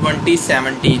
2017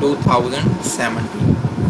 2017,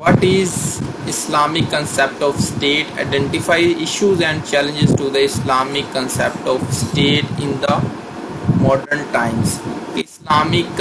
What is Islamic concept of state? Identify issues and challenges to the Islamic concept of state in the modern times. Islamic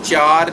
4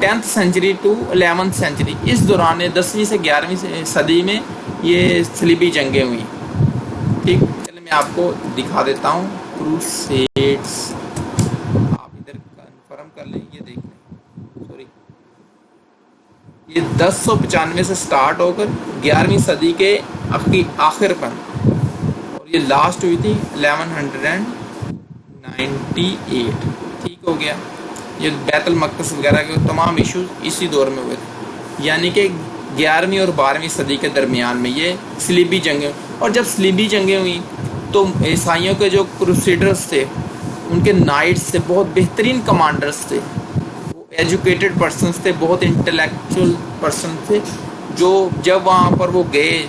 10th century to 11th century, اس دوران 10ویں سے 11ویں صدی میں یہ صلیبی جنگیں ہوئیں. ٹھیک، چلے میں آپ کو دکھا دیتا ہوں کروسیڈز. آپ ادھر کنفرم کر لیں، یہ دیکھ لیں. سوری، یہ 1095 سے سٹارٹ ہو کر 11ویں صدی کے آخر پر، اور یہ لاسٹ ہوئی تھی 1198. ٹھیک ہو گیا. یہ بیت المقدس وغیرہ کے تمام ایشوز اسی دور میں ہوئے تھے. یعنی کہ 11ویں اور 12ویں صدی کے درمیان میں یہ صلیبی جنگیں. اور جب صلیبی جنگیں ہوئیں تو عیسائیوں کے جو کروسیڈرز تھے، ان کے نائٹس سے بہت بہترین کمانڈرز تھے، وہ ایجوکیٹڈ پرسنز تھے، بہت انٹلیکچوئل پرسن تھے، جو جب وہاں پر وہ گئے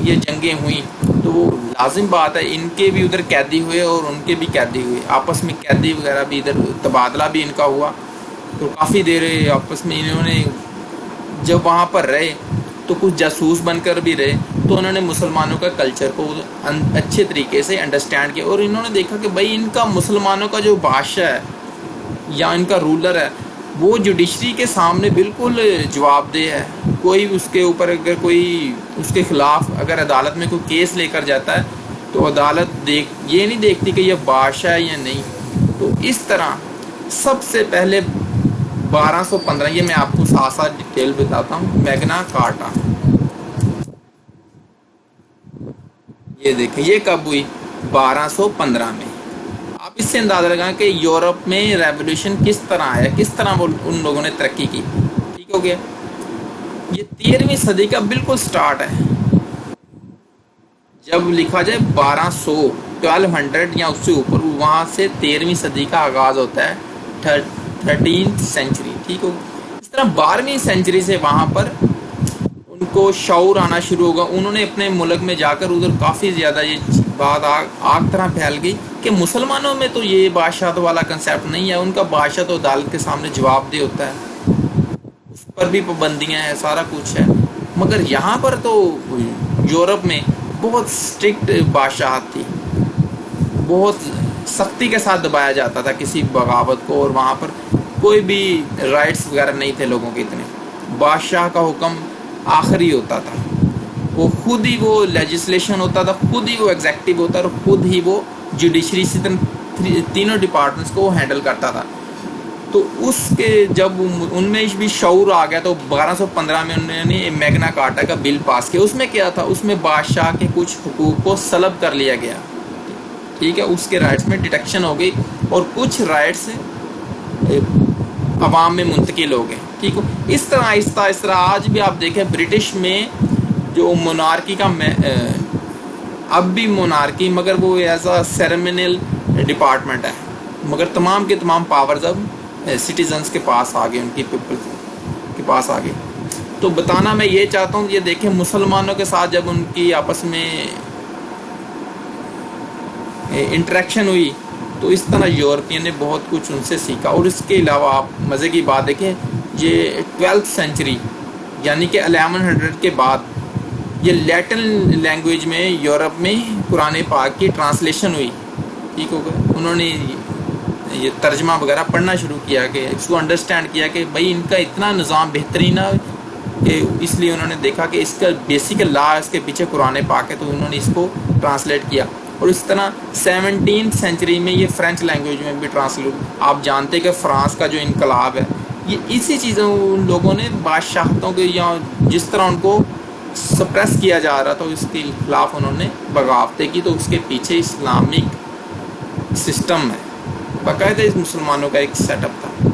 یہ جنگیں ہوئیں تو وہ لازم بات ہے ان کے بھی ادھر قیدی ہوئے اور ان کے بھی قیدی ہوئے، آپس میں قیدی وغیرہ بھی ادھر تبادلہ بھی ان کا ہوا. تو کافی دیر آپس میں انہوں نے جب وہاں پر رہے تو کچھ جاسوس بن کر بھی رہے، تو انہوں نے مسلمانوں کا کلچر کو اچھے طریقے سے انڈرسٹینڈ کیا، اور انہوں نے دیکھا کہ بھائی ان کا مسلمانوں کا جو بادشاہ ہے یا ان کا رولر ہے وہ جوڈیشری کے سامنے بالکل جواب دہ ہے. کوئی اس کے اوپر اگر کوئی اس کے خلاف اگر عدالت میں کوئی کیس لے کر جاتا ہے تو عدالت یہ نہیں دیکھتی کہ یہ بادشاہ ہے یا نہیں. تو اس طرح سب سے پہلے 1215، یہ میں آپ کو ساتھ ساتھ ڈیٹیل بتاتا ہوں، میگنا کارٹا. یہ دیکھیں یہ کب ہوئی؟ 1215 میں. آپ اس سے اندازہ لگائیں کہ یورپ میں ریولیوشن کس طرح آیا، کس طرح وہ ان لوگوں نے ترقی کی. ٹھیک ہو گیا. یہ 13ویں صدی کا بالکل سٹارٹ ہے. جب لکھا جائے 1200 یا اس سے اوپر، وہاں سے 13ویں صدی کا آغاز ہوتا ہے، 13th سینچری. ٹھیک ہو. اس طرح 12ویں سینچری سے وہاں پر ان کو شعور آنا شروع ہوگا. انہوں نے اپنے ملک میں جا کر ادھر کافی زیادہ یہ بات آگ طرح پھیل گئی کہ مسلمانوں میں تو یہ بادشاہت والا کنسیپٹ نہیں ہے، ان کا بادشاہ تو عدالت کے سامنے جواب دہ ہوتا ہے، اس پر بھی پابندیاں ہیں، سارا کچھ ہے. مگر یہاں پر تو یورپ میں بہت اسٹرکٹ بادشاہت تھی، بہت سختی کے ساتھ دبایا جاتا تھا کسی بغاوت کو، اور وہاں پر کوئی بھی رائٹس وغیرہ نہیں تھے لوگوں کے اتنے. بادشاہ کا حکم آخری ہوتا تھا، وہ خود ہی وہ لیجسلیشن ہوتا تھا، خود ہی وہ ایگزیکٹو ہوتا تھا، اور خود ہی وہ جوڈیشری سے تینوں ڈپارٹمنٹس کو وہ ہینڈل کرتا تھا. تو اس کے جب ان میں بھی شعور آ گیا تو 1215 میں انہوں نے میگنا کارٹا کا بل پاس کیا. اس میں کیا تھا؟ اس میں بادشاہ کے کچھ حقوق کو سلب کر لیا گیا. ٹھیک ہے، اس کے رائٹس میں ڈیٹیکشن ہو گئی اور کچھ رائٹس عوام میں منتقل ہو گئے. ٹھیک ہو. اس طرح آہستہ آہستہ آج بھی آپ دیکھیں برٹش میں جو مونارکی کا اب بھی مونارکی، مگر وہ ایز اے سیریمونیل ڈپارٹمنٹ ہے، مگر تمام کے تمام پاورز اب سٹیزنز کے پاس آ گئے، ان کی پیپل کے پاس آ گئے. تو بتانا میں یہ چاہتا ہوں، یہ دیکھیں مسلمانوں کے ساتھ جب ان کی آپس میں انٹریکشن ہوئی تو اس طرح یورپین نے بہت کچھ ان سے سیکھا. اور اس کے علاوہ آپ مزے کی بات دیکھیں، یہ 12th سینچری یعنی کہ 1100 کے بعد یہ لیٹن لینگویج میں یورپ میں قرآن پاک کی ٹرانسلیشن ہوئی. ٹھیک ہو گیا. انہوں نے یہ ترجمہ وغیرہ پڑھنا شروع کیا کہ اس کو انڈرسٹینڈ کیا کہ بھائی ان کا اتنا نظام بہترین ہے کہ اس لیے انہوں نے دیکھا کہ اس کا بیسک لا اس کے پیچھے قرآن پاک ہے، تو انہوں نے اس کو ٹرانسلیٹ کیا. اور اس طرح 17th سینچری میں یہ فرینچ لینگویج میں بھی ٹرانسلیٹ. آپ جانتے کہ فرانس کا جو انقلاب ہے یہ اسی چیزوں ان لوگوں نے بادشاہتوں کے یا جس طرح ان کو سپریس کیا جا رہا تھا اس کے خلاف انہوں نے بغاوتیں کی. تو اس کے پیچھے اسلامک سسٹم ہے، باقاعدہ اس مسلمانوں کا ایک سیٹ اپ تھا.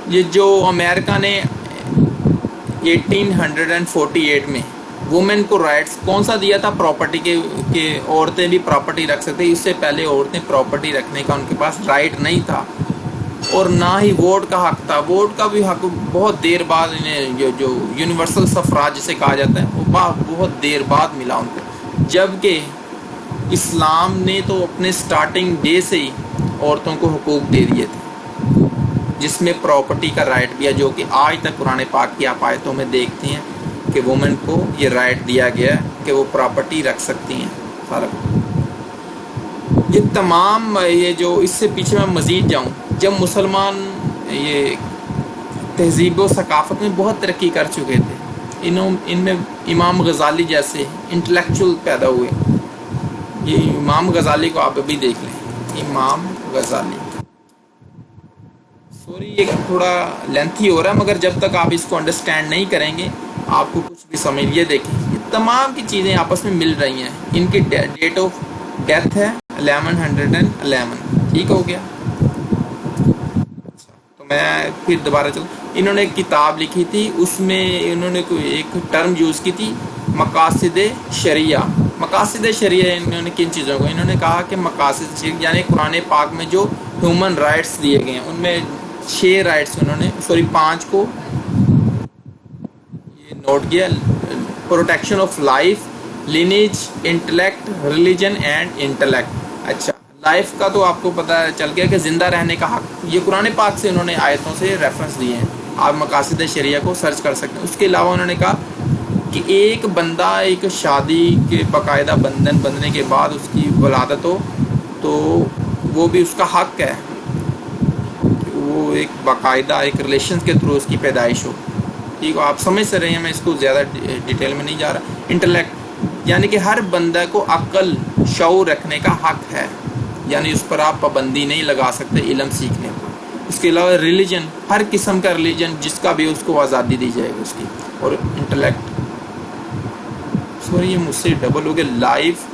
یہ جو امریکہ نے 1848 میں وومن کو رائٹس کون سا دیا تھا؟ پراپرٹی کے عورتیں بھی پراپرٹی رکھ سکتے. اس سے پہلے عورتیں پراپرٹی رکھنے کا ان کے پاس رائٹ نہیں تھا، اور نہ ہی ووٹ کا حق تھا. ووٹ کا بھی حق بہت دیر بعد انہیں جو یونیورسل سفراج جسے کہا جاتا ہے وہ بہت دیر بعد ملا ان کو. جبکہ اسلام نے تو اپنے سٹارٹنگ ڈے سے ہی عورتوں کو حقوق دے دیے تھے، جس میں پراپرٹی کا رائٹ بھی ہے، جو کہ آج تک قرآن پاک کی آپ آیتوں میں دیکھتے ہیں کہ وومن کو یہ رائٹ دیا گیا ہے کہ وہ پراپرٹی رکھ سکتی ہیں. سارا یہ تمام یہ جو اس سے پیچھے میں مزید جاؤں، جب مسلمان یہ تہذیب و ثقافت میں بہت ترقی کر چکے تھے، ان میں امام غزالی جیسے انٹلیکچوئل پیدا ہوئے. یہ امام غزالی کو آپ ابھی دیکھ لیں، امام غزالی. سوری یہ تھوڑا لینتھی ہو رہا ہے، مگر جب تک آپ اس کو انڈرسٹینڈ نہیں کریں گے آپ کو کچھ بھی سمجھ. یہ دیکھیں یہ تمام کی چیزیں آپس میں مل رہی ہیں. ان کی ڈیٹ آف ڈیتھ ہے 1111. ٹھیک ہو گیا. تو میں پھر دوبارہ چلوں. انہوں نے ایک کتاب لکھی تھی، اس میں انہوں نے کوئی ایک ٹرم یوز کی تھی، مقاصد شریعہ. مقاصد شریعہ انہوں نے کن چیزوں کو، انہوں نے کہا کہ مقاصد شریعہ یعنی قرآن پاک میں جو ہیومن رائٹس دیے گئے ہیں، ان میں 6 رائٹس انہوں نے 5 کو یہ نوٹ کیا: protection of life, lineage, intellect, religion and intellect. اچھا، لائف کا تو آپ کو پتہ چل گیا کہ زندہ رہنے کا حق. یہ قرآن پاک سے انہوں نے آیتوں سے ریفرنس دیے ہیں، آپ مقاصد شریعہ کو سرچ کر سکتے ہیں. اس کے علاوہ انہوں نے کہا کہ ایک بندہ ایک شادی کے باقاعدہ بندھن بندھنے کے بعد اس کی ولادت ہو تو وہ بھی اس کا حق ہے کہ وہ ایک باقاعدہ ایک ریلیشن کے تھرو اس کی پیدائش ہو. ٹھیک ہے، آپ سمجھ سے رہے ہیں، میں اس کو زیادہ ڈیٹیل میں نہیں جا رہا. انٹلیکٹ یعنی کہ ہر بندہ کو عقل شعور رکھنے کا حق ہے، یعنی اس پر آپ پابندی نہیں لگا سکتے علم سیکھنے کو. اس کے علاوہ ریلیجن، ہر قسم کا ریلیجن جس کا بھی اس کو آزادی دی جائے گی اس کی. اور انٹلیکٹ، سوری یہ مجھ سے ڈبل ہو گیا، life,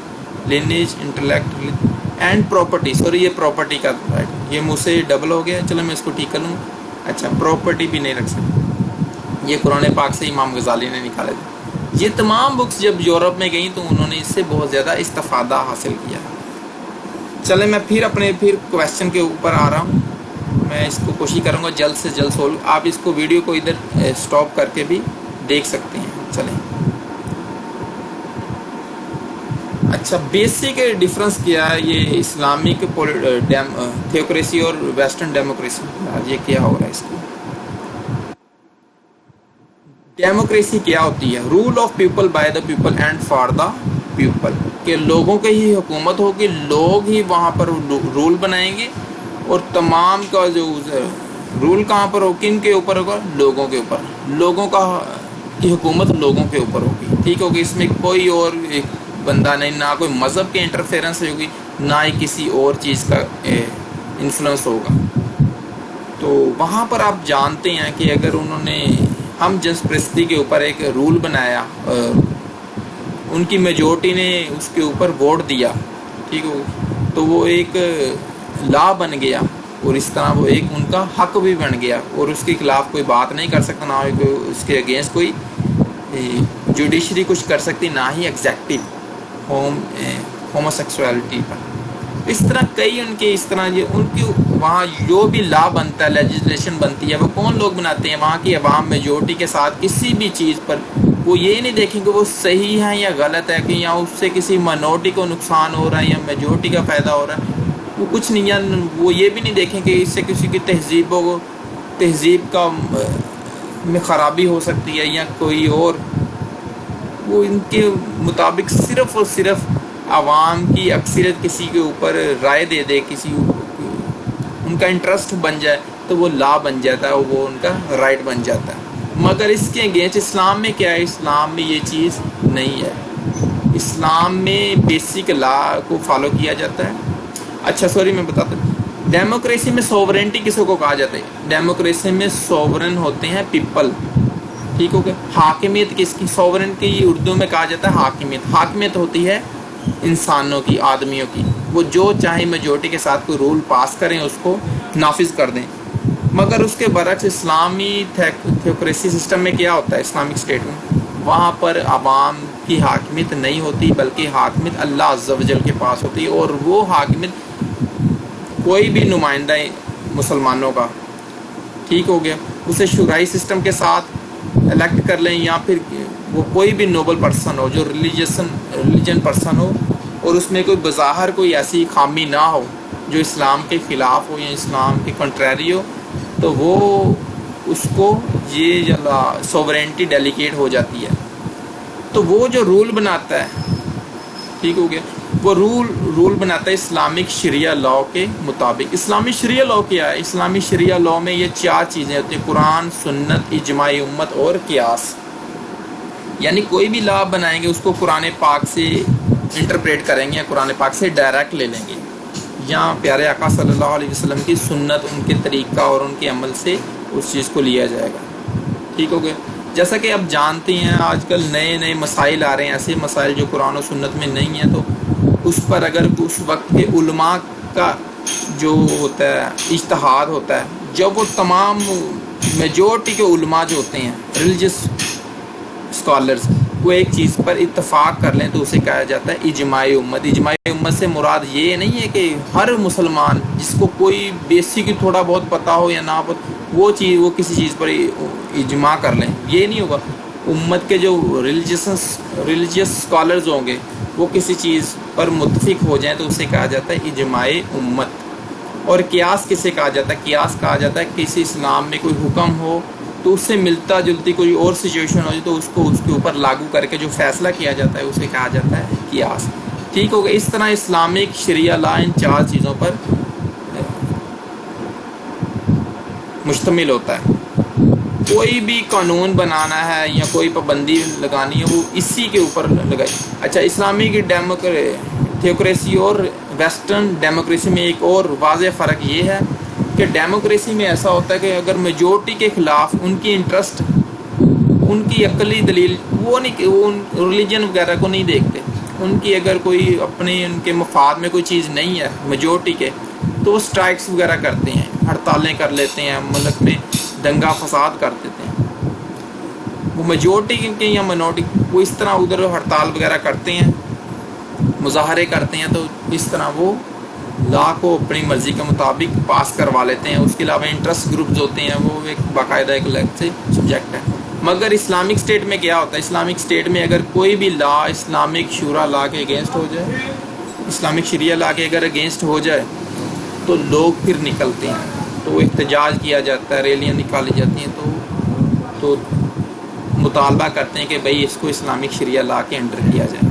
lineage, intellect and property. Sorry یہ پراپرٹی کا رائٹ، یہ مجھ سے ڈبل ہو گیا. چلو میں اس کو ٹھیک کر لوں. اچھا، پراپرٹی بھی نہیں رکھ سکتے، یہ قرآن پاک سے امام غزالی نے نکالے تھے. یہ تمام بکس جب یورپ میں گئیں تو انہوں نے اس سے بہت زیادہ استفادہ حاصل کیا. چلے میں پھر کویسچن کے اوپر آ رہا ہوں. میں اس کو کوشش کروں گا جلد سے جلد سولو. آپ اس کو ویڈیو کو ادھر اسٹاپ کر کے بھی دیکھ سکتے ہیں. چلیں. اچھا، بیسک ڈفرنس کیا ہے یہ اسلامک تھیوکریسی اور ویسٹرن ڈیموکریسی؟ یہ کیا ہو رہا ہے اس کو؟ ڈیموکریسی کیا ہوتی ہے؟ Rule of people by the people and for the people. کہ لوگوں کی ہی حکومت ہوگی، لوگ ہی وہاں پر رول بنائیں گے، اور تمام کا جو رول کہاں پر ہو، کن کے اوپر ہوگا؟ لوگوں کے اوپر. لوگوں کی حکومت لوگوں کے اوپر ہوگی. ٹھیک ہوگی. اس میں کوئی اور بندہ نہیں، نہ کوئی مذہب کے انٹرفیرنس ہوگی، نہ ہی کسی اور چیز کا انفلوئنس ہوگا. تو وہاں پر آپ جانتے ہیں کہ اگر انہوں نے ہم جنس پرستی کے اوپر ایک رول بنایا، ان کی میجورٹی نے اس کے اوپر ووٹ دیا، ٹھیک ہو، تو وہ ایک لا بن گیا، اور اس طرح وہ ایک ان کا حق بھی بن گیا، اور اس کے خلاف کوئی بات نہیں کر سکتا، نہ کوئی اس کے اگینسٹ کوئی جوڈیشری کچھ کر سکتی، نہ ہی ایگزیکٹو ہومو سیکسولیٹی پر. اس طرح کئی ان کے اس طرح ان کی وہاں جو بھی لا بنتا ہے، لیجسلیشن بنتی ہے، وہ کون لوگ بناتے ہیں؟ وہاں کی عوام میجورٹی کے ساتھ کسی بھی چیز پر وہ یہ نہیں دیکھیں کہ وہ صحیح ہے یا غلط ہے، کہ یا اس سے کسی مائنورٹی کو نقصان ہو رہا ہے یا میجورٹی کا فائدہ ہو رہا ہے، وہ کچھ نہیں ہے. وہ یہ بھی نہیں دیکھیں کہ اس سے کسی کی تہذیب کا میں خرابی ہو سکتی ہے یا کوئی اور. وہ ان کے مطابق صرف اور صرف عوام کی اکثریت کسی کے اوپر رائے دے دے، کسی ان کا انٹرسٹ بن جائے تو وہ لا بن جاتا ہے، وہ ان کا رائٹ بن جاتا ہے. مگر اس کے اگینسٹ اسلام میں کیا ہے؟ اسلام میں یہ چیز نہیں ہے. اسلام میں بیسک لا کو فالو کیا جاتا ہے. اچھا سوری میں بتاتا ہوں، ڈیموکریسی میں سوورنٹی کس کو کہا جاتا ہے؟ ڈیموکریسی میں سوورن ہوتے ہیں پیپل. ٹھیک ہو گیا. حاکمیت کس کی؟ سوورنٹی اردو میں کہا جاتا ہے حاکمیت. حاکمیت ہوتی ہے انسانوں کی، آدمیوں کی. وہ جو چاہے میجورٹی کے ساتھ کوئی رول پاس کریں، اس کو نافذ کر دیں. مگر اس کے برعکس اسلامی تھیوکریسی سسٹم میں کیا ہوتا ہے؟ اسلامک اسٹیٹ میں وہاں پر عوام کی حاکمیت نہیں ہوتی، بلکہ حاکمیت اللہ عز و جل کے پاس ہوتی ہے. اور وہ حاکمیت کوئی بھی نمائندہ مسلمانوں کا، ٹھیک ہو گیا، اسے شورائی سسٹم کے ساتھ الیکٹ کر لیں، یا پھر وہ کوئی بھی نوبل پرسن ہو جو ریلیجن پرسن ہو، اور اس میں کوئی بظاہر کوئی ایسی خامی نہ ہو جو اسلام کے خلاف ہو یا اسلام کے کنٹریری ہو، تو وہ اس کو یہ سوورینٹی ڈیلیگیٹ ہو جاتی ہے. تو وہ جو رول بناتا ہے، ٹھیک ہو گیا، وہ رول بناتا ہے اسلامک شریعہ لاء کے مطابق. اسلامی شریعہ لاء کیا ہے؟ اسلامی شریعہ لاء میں یہ 4 چیزیں ہوتی ہیں: قرآن، سنت، اجماع امت اور قیاس. یعنی کوئی بھی لا بنائیں گے اس کو قرآن پاک سے انٹرپریٹ کریں گے یا قرآن پاک سے ڈائریکٹ لے لیں گے، یا پیارے آقا صلی اللہ علیہ وسلم کی سنت، ان کے طریقہ اور ان کے عمل سے اس چیز کو لیا جائے گا. ٹھیک ہو گیا؟ جیسا کہ اب جانتے ہیں آج کل نئے نئے مسائل آ رہے ہیں، ایسے مسائل جو قرآن و سنت میں نہیں ہیں، تو اس پر اگر اس وقت کے علماء کا جو ہوتا ہے اجتہاد ہوتا ہے، جب وہ تمام میجورٹی کے علماء جو ہوتے ہیں ریلیجس اسکالرز، وہ ایک چیز پر اتفاق کر لیں تو اسے کہا جاتا ہے اجماع امت. اجماع امت سے مراد یہ نہیں ہے کہ ہر مسلمان جس کو کوئی بیسک تھوڑا بہت پتہ ہو یا نہ وہ کسی چیز پر اجماع کر لیں، یہ نہیں ہوگا. امت کے جو ریلیجیس اسکالرز ہوں گے وہ کسی چیز پر متفق ہو جائیں تو اسے کہا جاتا ہے اجماع امت. اور قیاس کسے کہا جاتا ہے؟ قیاس کہا جاتا ہے کسی اسلام میں کوئی حکم ہو تو اس سے ملتا جلتی کوئی اور سچویشن ہو جائے تو اس کو اس کے اوپر لاگو کر کے جو فیصلہ کیا جاتا ہے اسے کہا جاتا ہے قیاس. ٹھیک ہوگا؟ اس طرح اسلامک شریعہ لا ان 4 چیزوں پر مشتمل ہوتا ہے. کوئی بھی قانون بنانا ہے یا کوئی پابندی لگانی ہے وہ اسی کے اوپر لگائی. اچھا، اسلامی تھیوکریسی اور ویسٹرن ڈیموکریسی میں ایک اور واضح فرق یہ ہے کہ ڈیموکریسی میں ایسا ہوتا ہے کہ اگر میجورٹی کے خلاف ان کی انٹرسٹ، ان کی عقلی دلیل، وہ ریلیجن وغیرہ کو نہیں دیکھتے. ان کی اگر کوئی اپنے ان کے مفاد میں کوئی چیز نہیں ہے میجورٹی کے، تو وہ اسٹرائکس وغیرہ کرتے ہیں، ہڑتالیں کر لیتے ہیں، ملک میں دنگا فساد کر دیتے ہیں. وہ میجورٹی کے یا منورٹی وہ اس طرح ادھر ہڑتال وغیرہ کرتے ہیں، مظاہرے کرتے ہیں، تو اس طرح وہ لا کو اپنی مرضی کے مطابق پاس کروا لیتے ہیں. اس کے علاوہ انٹرسٹ گروپز ہوتے ہیں، وہ ایک باقاعدہ ایک الگ سے سبجیکٹ ہے. مگر اسلامک اسٹیٹ میں کیا ہوتا ہے؟ اسلامک اسٹیٹ میں اگر کوئی بھی لا اسلامک شورا لا کے اگینسٹ ہو جائے، اسلامک شریعہ لا کے اگر اگینسٹ ہو جائے تو لوگ پھر نکلتے ہیں، تو احتجاج کیا جاتا ہے، ریلیاں نکالی جاتی ہیں، تو مطالبہ کرتے ہیں کہ بھئی اس کو اسلامک شریعہ لا کے انٹر کیا جائے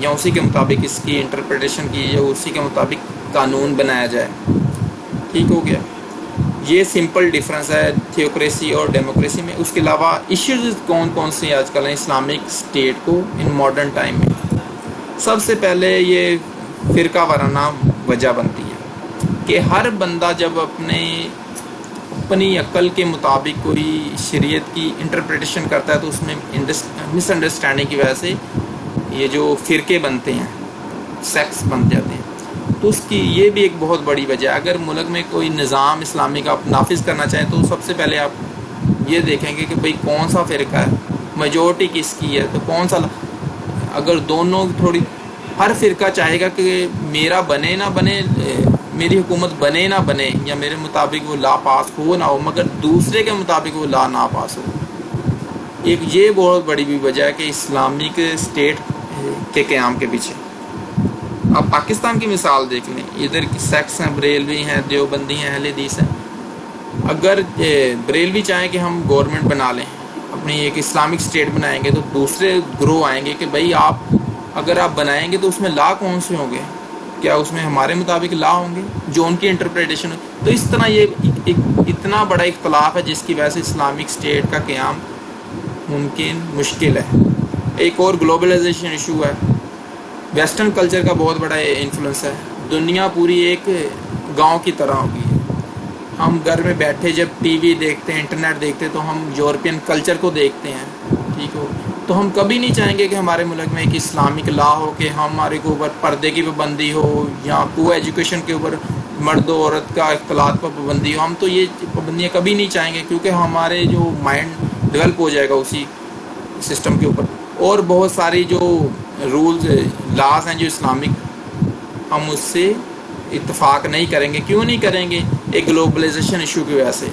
یا اسی کے مطابق اس کی انٹرپریٹیشن کی جائے، اسی کے مطابق قانون بنایا جائے. ٹھیک ہو گیا؟ یہ سمپل ڈفرینس ہے تھیوکریسی اور ڈیموکریسی میں. اس کے علاوہ ایشوز کون سے آج کل ہیں اسلامک اسٹیٹ کو ان ماڈرن ٹائم میں؟ سب سے پہلے یہ فرقہ وارانہ وجہ بنتی ہے کہ ہر بندہ جب اپنی عقل کے مطابق کوئی شریعت کی انٹرپریٹیشن کرتا ہے تو اس میں مس انڈرسٹینڈنگ کی وجہ سے یہ جو فرقے بنتے ہیں، سیکٹس بن جاتے ہیں. تو اس کی یہ بھی ایک بہت بڑی وجہ ہے. اگر ملک میں کوئی نظام اسلامی کا آپ نافذ کرنا چاہیں تو سب سے پہلے آپ یہ دیکھیں گے کہ بھئی کون سا فرقہ ہے، میجورٹی کس کی ہے، تو کون سا. اگر دونوں تھوڑی، ہر فرقہ چاہے گا کہ میرا بنے نہ بنے، میری حکومت بنے نہ بنے، یا میرے مطابق وہ لا پاس ہو نہ ہو، مگر دوسرے کے مطابق وہ لا نہ پاس ہو. ایک یہ بہت بڑی بھی وجہ ہے کہ اسلامک اسٹیٹ کے قیام کے پیچھے. آپ پاکستان کی مثال دیکھ لیں، ادھر کی سیکٹس ہیں، بریلوی ہیں، دیوبندی ہیں، اہل حدیث ہیں. اگر بریلوی چاہیں کہ ہم گورنمنٹ بنا لیں، اپنی ایک اسلامک اسٹیٹ بنائیں گے، تو دوسرے گروہ آئیں گے کہ بھئی اگر آپ بنائیں گے تو اس میں لا کون سے ہوں گے؟ کیا اس میں ہمارے مطابق لا ہوں گے جو ان کی انٹرپریٹیشن ہو؟ تو اس طرح یہ اتنا بڑا اختلاف ہے جس کی وجہ سے اسلامک اسٹیٹ کا قیام مشکل ہے. ایک اور گلوبلائزیشن ایشو ہے. ویسٹرن کلچر کا بہت بڑا انفلوئنس ہے. دنیا پوری ایک گاؤں کی طرح ہوگی. ہم گھر میں بیٹھے جب ٹی وی دیکھتے ہیں، انٹرنیٹ دیکھتے ہیں، تو ہم یورپین کلچر کو دیکھتے ہیں. ٹھیک ہو؟ تو ہم کبھی نہیں چاہیں گے کہ ہمارے ملک میں ایک اسلامک لا ہو کہ ہمارے کو اوپر پردے کی پابندی ہو یا کو ایجوکیشن کے اوپر مرد و عورت کا اختلاط پر پابندی ہو. ہم تو یہ پابندیاں کبھی نہیں چاہیں گے، کیونکہ ہمارے جو مائنڈ ڈیولپ ہو جائے گا اسی سسٹم کے اوپر. اور بہت ساری جو رولز لاز ہیں جو اسلامک، ہم اس سے اتفاق نہیں کریں گے. کیوں نہیں کریں گے؟ ایک گلوبلائزیشن ایشو کی وجہ سے.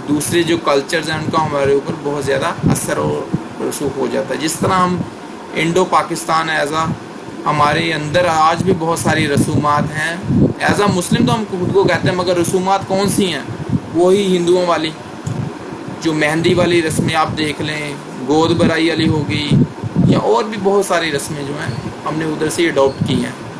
دوسرے جو کلچرز ہیں ان کا ہمارے اوپر بہت زیادہ اثر و رسوخ ہو جاتا ہے. جس طرح ہم انڈو پاکستان ہمارے اندر آج بھی بہت ساری رسومات ہیں. ایز اے مسلم تو ہم خود کو کہتے ہیں، مگر رسومات کون سی ہیں؟ وہی ہندوؤں والی، جو مہندی والی رسمیں آپ دیکھ لیں، گود برائی والی ہوگی، یا اور بھی بہت ساری رسمیں جو ہیں ہم نے ادھر سے اڈاپٹ کی ہیں.